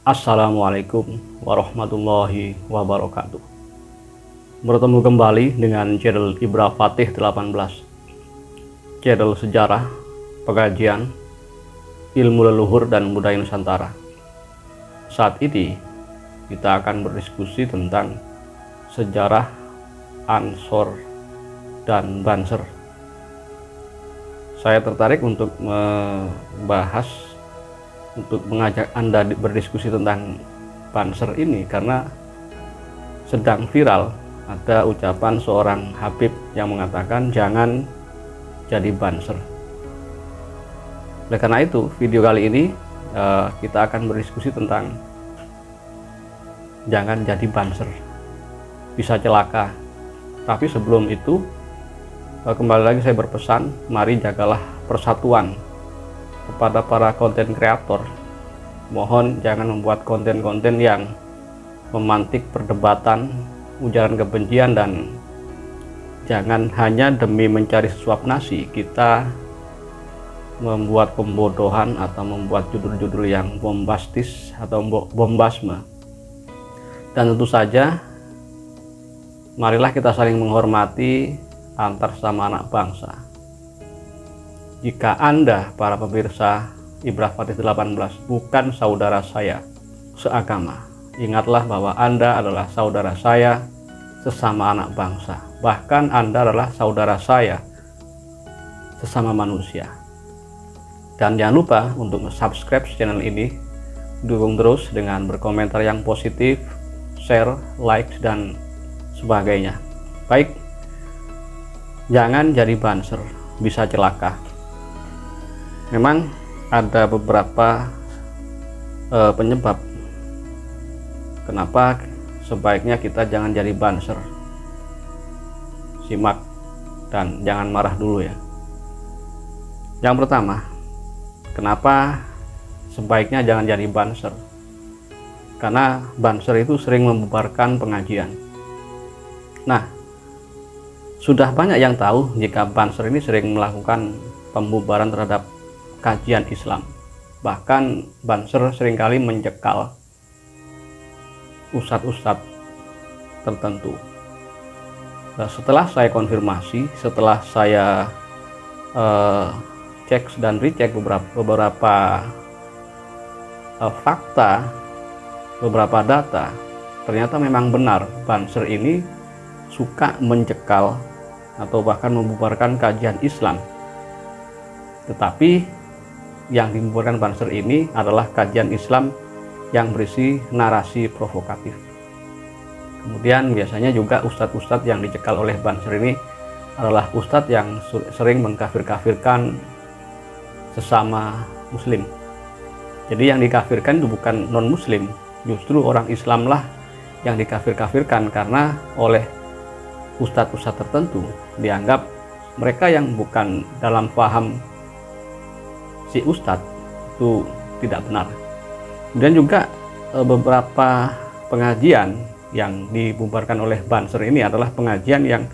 Assalamualaikum warahmatullahi wabarakatuh. Bertemu kembali dengan channel Ibra Fatih 18, channel sejarah, pengajian, ilmu leluhur dan budaya Nusantara. Saat ini kita akan berdiskusi tentang sejarah Ansor dan Banser. Saya tertarik untuk mengajak Anda berdiskusi tentang Banser ini karena sedang viral ada ucapan seorang Habib yang mengatakan jangan jadi Banser. Oleh karena itu, video kali ini kita akan berdiskusi tentang jangan jadi Banser, bisa celaka. Tapi sebelum itu, kembali lagi saya berpesan, mari jagalah persatuan. Kepada para konten kreator, mohon jangan membuat konten-konten yang memantik perdebatan, ujaran kebencian, dan jangan hanya demi mencari sesuap nasi kita membuat pembodohan atau membuat judul-judul yang bombastis atau bombasme. Dan tentu saja marilah kita saling menghormati antar sama anak bangsa. Jika Anda, para pemirsa Ibra Fatih 18, bukan saudara saya seagama, ingatlah bahwa Anda adalah saudara saya sesama anak bangsa. Bahkan Anda adalah saudara saya sesama manusia. Dan jangan lupa untuk subscribe channel ini, dukung terus dengan berkomentar yang positif, share, like, dan sebagainya. Baik, jangan jadi Banser, bisa celaka. Memang ada beberapa penyebab kenapa sebaiknya kita jangan jadi Banser. Simak dan jangan marah dulu ya. Yang pertama, kenapa sebaiknya jangan jadi Banser? Karena Banser itu sering membubarkan pengajian. Nah, sudah banyak yang tahu jika Banser ini sering melakukan pembubaran terhadap kajian Islam. Bahkan Banser seringkali mencekal ustadz-ustadz tertentu. Nah, setelah saya konfirmasi, setelah saya cek dan recheck beberapa fakta, beberapa data, ternyata memang benar Banser ini suka mencekal atau bahkan membubarkan kajian Islam. Tetapi yang dibubarkan Banser ini adalah kajian Islam yang berisi narasi provokatif. Kemudian biasanya juga ustadz-ustadz yang dicekal oleh Banser ini adalah ustadz yang sering mengkafir-kafirkan sesama muslim. Jadi yang dikafirkan itu bukan non-muslim, justru orang Islam lah yang dikafir-kafirkan karena oleh ustadz-ustadz tertentu dianggap mereka yang bukan dalam paham si ustadz itu tidak benar. Kemudian juga beberapa pengajian yang dibubarkan oleh Banser ini adalah pengajian yang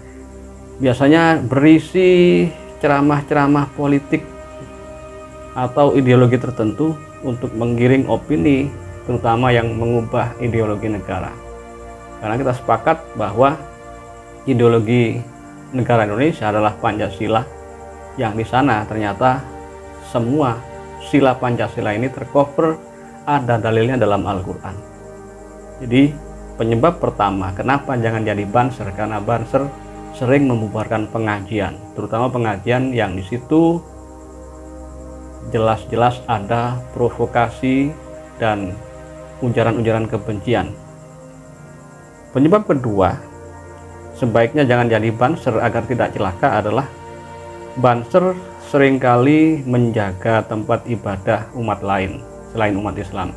biasanya berisi ceramah-ceramah politik atau ideologi tertentu untuk menggiring opini, terutama yang mengubah ideologi negara. Karena kita sepakat bahwa ideologi negara Indonesia adalah Pancasila, yang di sana ternyata semua sila Pancasila ini tercover, ada dalilnya dalam Al-Quran. Jadi penyebab pertama kenapa jangan jadi Banser, karena Banser sering membubarkan pengajian, terutama pengajian yang di situ jelas-jelas ada provokasi dan ujaran-ujaran kebencian. Penyebab kedua sebaiknya jangan jadi Banser agar tidak celaka adalah Banser seringkali menjaga tempat ibadah umat lain selain umat Islam.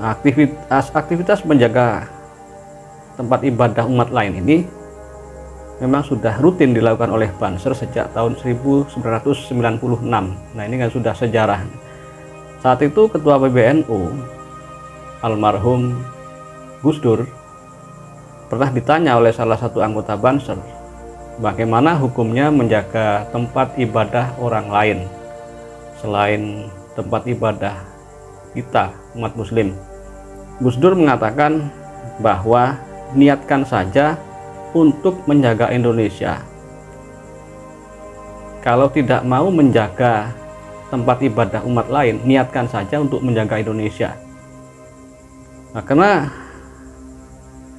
Aktivitas menjaga tempat ibadah umat lain ini memang sudah rutin dilakukan oleh Banser sejak tahun 1996. Nah, ini kan sudah sejarah. Saat itu Ketua PBNU almarhum Gus Dur pernah ditanya oleh salah satu anggota Banser, bagaimana hukumnya menjaga tempat ibadah orang lain selain tempat ibadah kita umat muslim. Gus Dur mengatakan bahwa niatkan saja untuk menjaga Indonesia. Kalau tidak mau menjaga tempat ibadah umat lain, niatkan saja untuk menjaga Indonesia. Nah, karena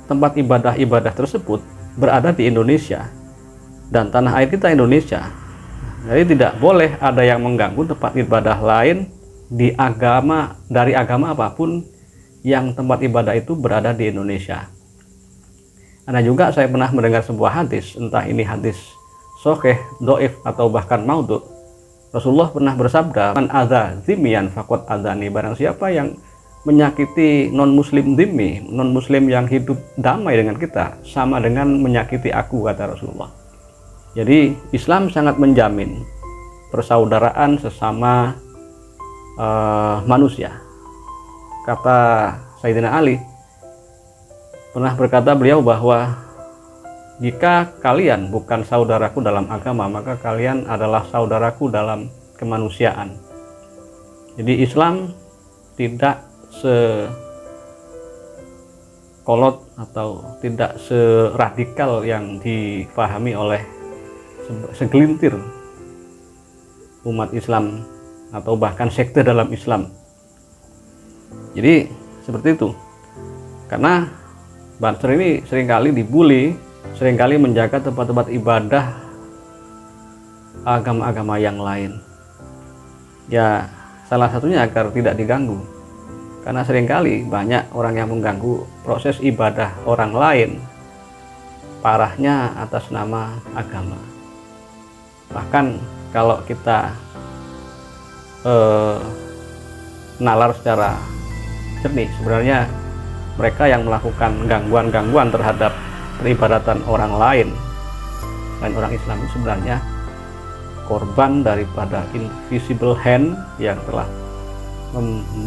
tempat ibadah-ibadah tersebut berada di Indonesia dan tanah air kita Indonesia, jadi tidak boleh ada yang mengganggu tempat ibadah lain dari agama apapun yang tempat ibadah itu berada di Indonesia. Ada juga saya pernah mendengar sebuah hadis, entah ini hadis sahih, dhaif atau bahkan maudhu. Rasulullah pernah bersabda, "Man adza dzimmiyan faqad adzani." Barang siapa yang menyakiti non-muslim dzimmi, non-muslim yang hidup damai dengan kita, sama dengan menyakiti aku, kata Rasulullah. Jadi Islam sangat menjamin persaudaraan sesama manusia. Kata Sayyidina Ali, pernah berkata beliau bahwa jika kalian bukan saudaraku dalam agama, maka kalian adalah saudaraku dalam kemanusiaan. Jadi Islam tidak sekolot atau tidak seradikal yang dipahami oleh segelintir umat Islam atau bahkan sekte dalam Islam. Jadi seperti itu. Karena Banser ini seringkali dibully, seringkali menjaga tempat-tempat ibadah agama-agama yang lain. Ya, salah satunya agar tidak diganggu. Karena seringkali banyak orang yang mengganggu proses ibadah orang lain, parahnya atas nama agama. Bahkan kalau kita nalar secara jernih, sebenarnya mereka yang melakukan gangguan-gangguan terhadap peribadatan orang lain selain orang Islam itu sebenarnya korban daripada invisible hand yang telah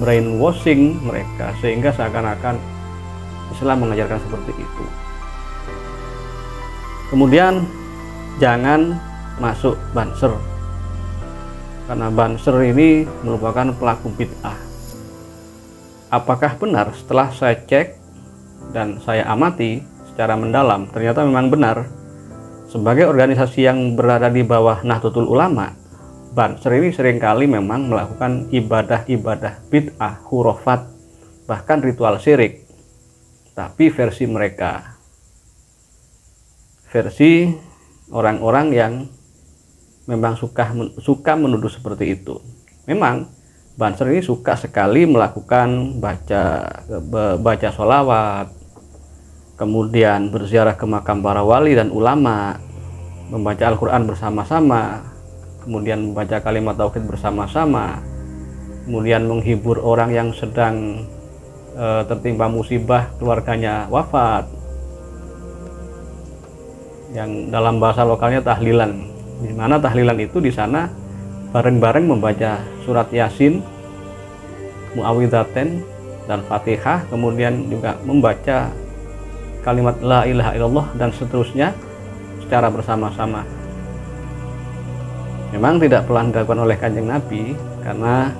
brainwashing mereka, sehingga seakan-akan Islam mengajarkan seperti itu. Kemudian jangan masuk Banser, karena Banser ini merupakan pelaku bid'ah. Apakah benar? Setelah saya cek dan saya amati secara mendalam, ternyata memang benar. Sebagai organisasi yang berada di bawah Nahdlatul Ulama, Banser ini seringkali memang melakukan ibadah-ibadah bid'ah, khurafat, bahkan ritual syirik. Tapi versi mereka, versi orang-orang yang memang suka menuduh seperti itu. Memang Banser ini suka sekali melakukan baca sholawat, kemudian berziarah ke makam para wali dan ulama, membaca Al-Quran bersama-sama, kemudian membaca kalimat tauhid bersama-sama, kemudian menghibur orang yang sedang tertimpa musibah, keluarganya wafat, yang dalam bahasa lokalnya tahlilan, di mana tahlilan itu di sana bareng-bareng membaca surat Yasin, Muawwidzatain dan Fatihah, kemudian juga membaca kalimat la ilaha illallah dan seterusnya secara bersama-sama. Memang tidak pernah dilakukan oleh Kanjeng Nabi karena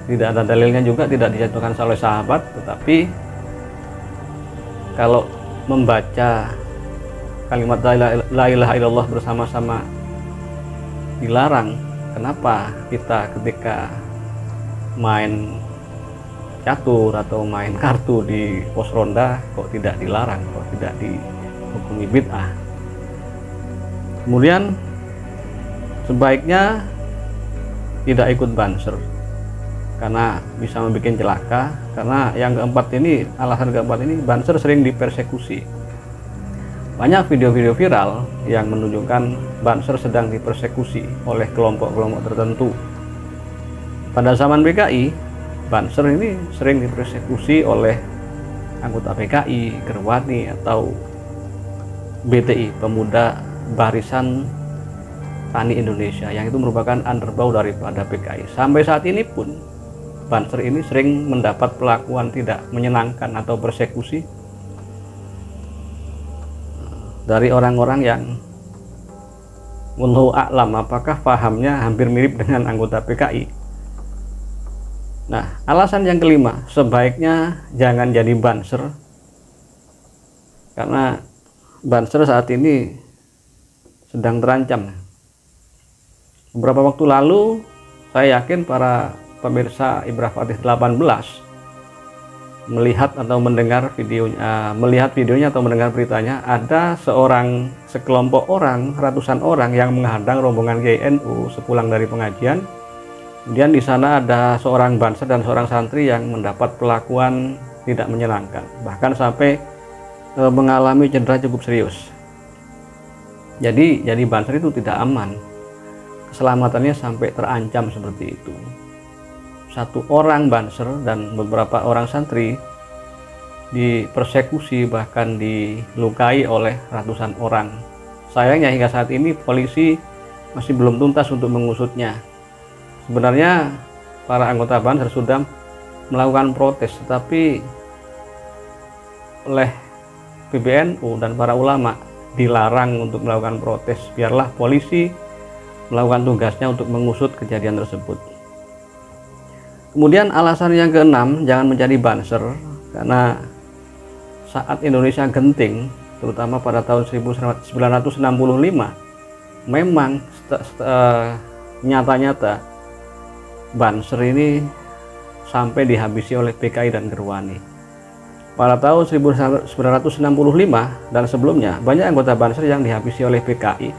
tidak ada dalilnya, juga tidak dijatuhkan oleh sahabat. Tetapi kalau membaca kalimat la ilaha illallah bersama-sama dilarang, kenapa kita ketika main catur atau main kartu di pos ronda kok tidak dilarang, kok tidak dihukumi bid'ah? Kemudian sebaiknya tidak ikut Banser karena bisa membuat celaka. Karena yang keempat ini, alasan keempat ini, Banser sering dipersekusi. Banyak video-video viral yang menunjukkan Banser sedang dipersekusi oleh kelompok-kelompok tertentu. Pada zaman PKI, Banser ini sering dipersekusi oleh anggota PKI, Gerwani, atau BTI, Pemuda Barisan Tani Indonesia, yang itu merupakan underbow daripada PKI. Sampai saat ini pun Banser ini sering mendapat perlakuan tidak menyenangkan atau persekusi dari orang-orang yang wallahu a'lam apakah pahamnya hampir mirip dengan anggota PKI. Nah, alasan yang kelima, sebaiknya jangan jadi banser, karena banser saat ini sedang terancam. Beberapa waktu lalu, saya yakin para pemirsa Ibrah Fatih 18 melihat atau mendengar videonya, atau mendengar beritanya, ada sekelompok orang, ratusan orang yang menghadang rombongan GNU sepulang dari pengajian. Kemudian di sana ada seorang banser dan seorang santri yang mendapat perlakuan tidak menyenangkan, bahkan sampai mengalami cedera cukup serius. Jadi banser itu tidak aman, keselamatannya sampai terancam seperti itu. Satu orang banser dan beberapa orang santri dipersekusi, bahkan dilukai oleh ratusan orang. Sayangnya hingga saat ini polisi masih belum tuntas untuk mengusutnya. Sebenarnya para anggota banser sudah melakukan protes, tetapi oleh PBNU dan para ulama dilarang untuk melakukan protes. Biarlah polisi melakukan tugasnya untuk mengusut kejadian tersebut. Kemudian alasan yang keenam, jangan menjadi banser, karena saat Indonesia genting, terutama pada tahun 1965, memang nyata-nyata banser ini sampai dihabisi oleh PKI dan Gerwani. Pada tahun 1965 dan sebelumnya, banyak anggota banser yang dihabisi oleh PKI.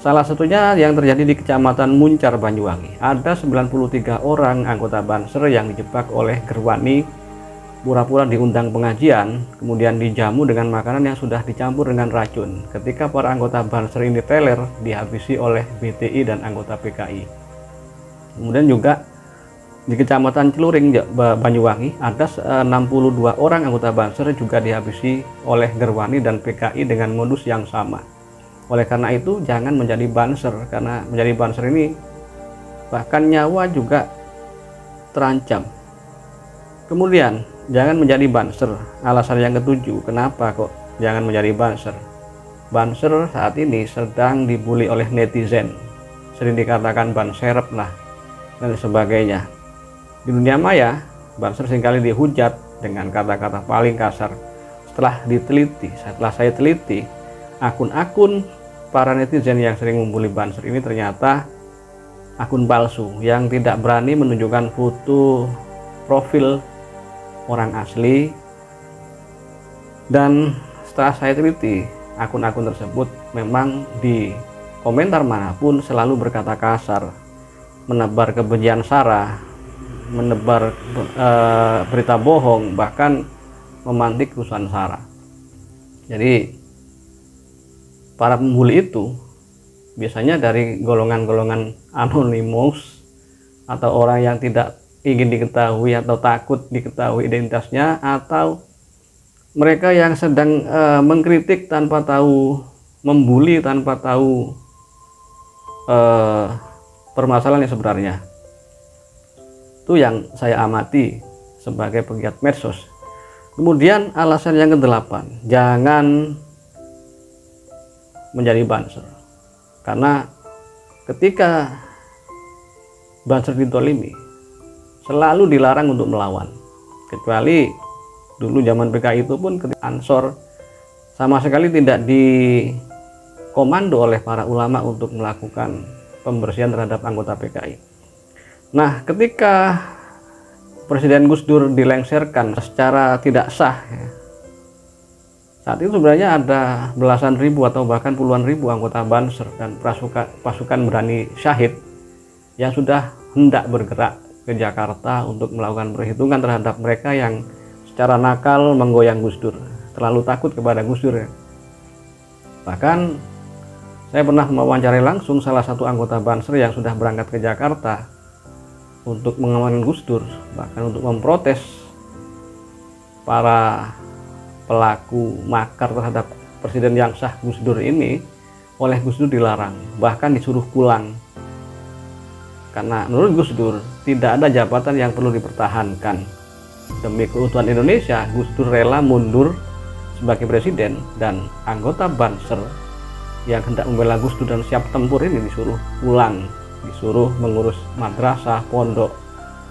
Salah satunya yang terjadi di Kecamatan Muncar, Banyuwangi. Ada 93 orang anggota banser yang dijebak oleh Gerwani, pura-pura diundang pengajian, kemudian dijamu dengan makanan yang sudah dicampur dengan racun. Ketika para anggota banser ini teler, dihabisi oleh BTI dan anggota PKI. Kemudian juga di Kecamatan Celuring, Banyuwangi, ada 62 orang anggota banser juga dihabisi oleh Gerwani dan PKI dengan modus yang sama. Oleh karena itu, jangan menjadi banser, karena menjadi banser ini bahkan nyawa juga terancam. Kemudian, jangan menjadi banser. Alasan yang ketujuh, kenapa kok jangan menjadi banser? Banser saat ini sedang dibully oleh netizen, sering dikatakan ban serep lah, dan sebagainya. Di dunia maya, banser seringkali dihujat dengan kata-kata paling kasar. Setelah saya teliti, akun-akun para netizen yang sering membuli banser ini ternyata akun palsu yang tidak berani menunjukkan foto profil orang asli. Dan setelah saya teliti, akun-akun tersebut memang di komentar manapun selalu berkata kasar, menebar kebencian sara, menebar berita bohong, bahkan memantik kerusuhan sara. Jadi para pembuli itu biasanya dari golongan-golongan anonimus atau orang yang tidak ingin diketahui atau takut diketahui identitasnya, atau mereka yang sedang mengkritik tanpa tahu, membuli tanpa tahu permasalahan yang sebenarnya. Itu yang saya amati sebagai pegiat medsos. Kemudian alasan yang ke-8, jangan menjadi banser, karena ketika banser ditolimi selalu dilarang untuk melawan, kecuali dulu zaman PKI itu pun ketika Ansor sama sekali tidak dikomando oleh para ulama untuk melakukan pembersihan terhadap anggota PKI. Nah, ketika Presiden Gus Dur dilengsarkan secara tidak sah, saat itu sebenarnya ada belasan ribu atau bahkan puluhan ribu anggota banser dan pasukan berani syahid yang sudah hendak bergerak ke Jakarta untuk melakukan perhitungan terhadap mereka yang secara nakal menggoyang Gus Dur, terlalu takut kepada Gus Dur. Bahkan saya pernah mewawancarai langsung salah satu anggota banser yang sudah berangkat ke Jakarta untuk mengamankan Gus Dur, bahkan untuk memprotes para pelaku makar terhadap presiden yang sah Gus Dur ini. Oleh Gus Dur dilarang, bahkan disuruh pulang, karena menurut Gus Dur tidak ada jabatan yang perlu dipertahankan. Demi keutuhan Indonesia, Gus Dur rela mundur sebagai presiden, dan anggota banser yang hendak membela Gus Dur dan siap tempur ini disuruh pulang, disuruh mengurus madrasah, pondok,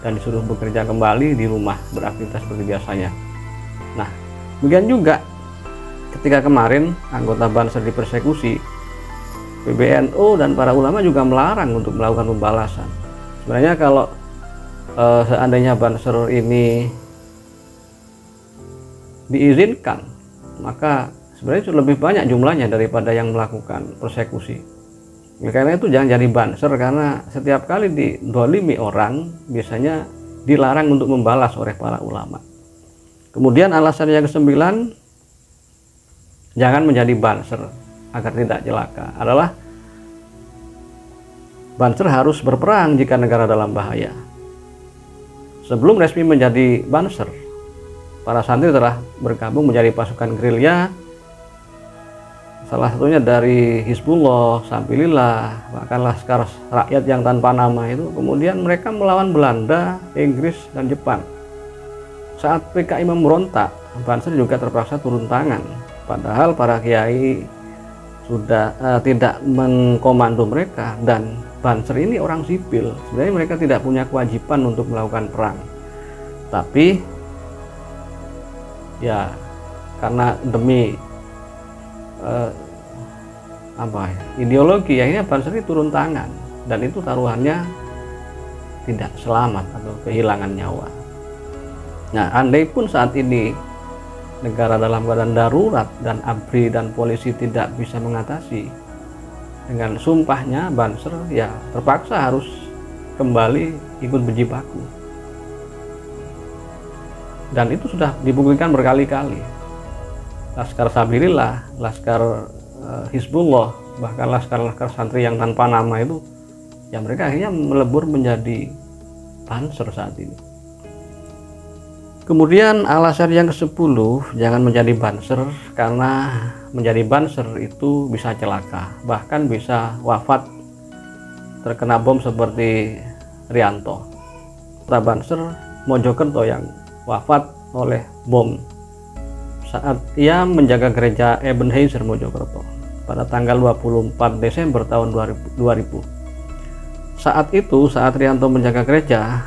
dan disuruh bekerja kembali di rumah, beraktivitas seperti biasanya. Nah, demikian juga ketika kemarin anggota Banser dipersekusi, PBNU dan para ulama juga melarang untuk melakukan pembalasan. Sebenarnya kalau seandainya Banser ini diizinkan, maka sebenarnya lebih banyak jumlahnya daripada yang melakukan persekusi. Karena itu jangan jadi Banser, karena setiap kali didolimi orang biasanya dilarang untuk membalas oleh para ulama. Kemudian alasan yang ke-9, jangan menjadi Banser agar tidak celaka, adalah Banser harus berperang jika negara dalam bahaya. Sebelum resmi menjadi Banser, para santri telah bergabung menjadi pasukan gerilya, salah satunya dari Hizbullah, Sabilillah, bahkan Laskar Rakyat yang tanpa nama itu. Kemudian mereka melawan Belanda, Inggris, dan Jepang. Saat PKI memberontak, Banser juga terpaksa turun tangan, padahal para kiai sudah tidak mengkomando mereka, dan Banser ini orang sipil. Sebenarnya mereka tidak punya kewajiban untuk melakukan perang, tapi ya karena demi ideologi, akhirnya Banser ini turun tangan, dan itu taruhannya tidak selamat atau kehilangan nyawa. Nah, andai pun saat ini negara dalam keadaan darurat dan ABRI dan polisi tidak bisa mengatasi, dengan sumpahnya Banser ya terpaksa harus kembali ikut berjibaku. Dan itu sudah dibuktikan berkali-kali. Laskar Sabilillah, Laskar Hizbullah, bahkan laskar-laskar santri yang tanpa nama itu, ya mereka akhirnya melebur menjadi Banser saat ini. Kemudian alasan yang ke-10, jangan menjadi Banser, karena menjadi Banser itu bisa celaka, bahkan bisa wafat terkena bom seperti Rianto, Banser Mojokerto yang wafat oleh bom saat ia menjaga gereja Ebenezer Mojokerto pada tanggal 24 Desember tahun 2000. Saat itu, saat Rianto menjaga gereja,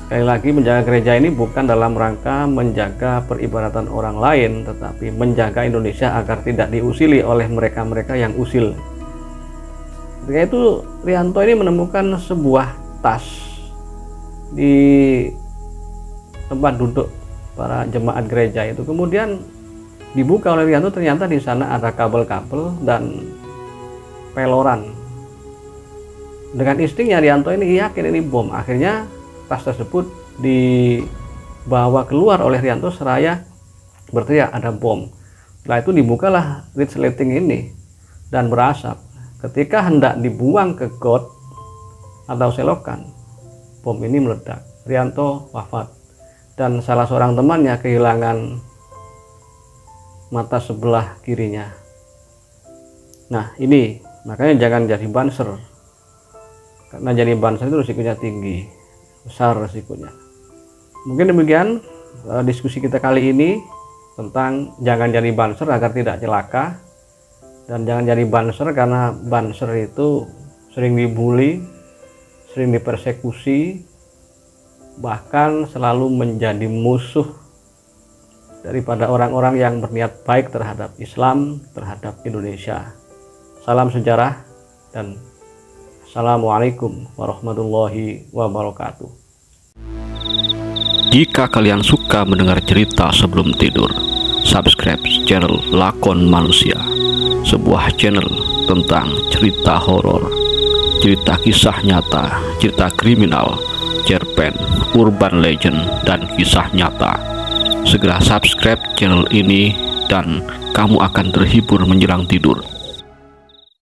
sekali lagi menjaga gereja ini bukan dalam rangka menjaga peribadatan orang lain, tetapi menjaga Indonesia agar tidak diusili oleh mereka-mereka yang usil. Ketika itu Rianto ini menemukan sebuah tas di tempat duduk para jemaat gereja itu. Kemudian dibuka oleh Rianto, ternyata di sana ada kabel-kabel dan peloran. Dengan instingnya Rianto ini yakin ini bom. Akhirnya tas tersebut dibawa keluar oleh Rianto seraya berteriak ada bom. Setelah itu dibukalah resleting ini dan berasap. Ketika hendak dibuang ke got atau selokan, bom ini meledak. Rianto wafat, dan salah seorang temannya kehilangan mata sebelah kirinya. Nah, ini makanya jangan jadi Banser, karena jadi Banser itu risikonya tinggi, besar risikonya. Mungkin demikian diskusi kita kali ini tentang jangan jadi Banser agar tidak celaka, dan jangan jadi Banser karena Banser itu sering dibully, sering dipersekusi, bahkan selalu menjadi musuh daripada orang-orang yang berniat baik terhadap Islam, terhadap Indonesia. Salam sejarah dan Assalamualaikum warahmatullahi wabarakatuh. Jika kalian suka mendengar cerita sebelum tidur, subscribe channel Lakon Manusia, sebuah channel tentang cerita horor, cerita kisah nyata, cerita kriminal, cerpen, urban legend, dan kisah nyata. Segera subscribe channel ini dan kamu akan terhibur menjelang tidur.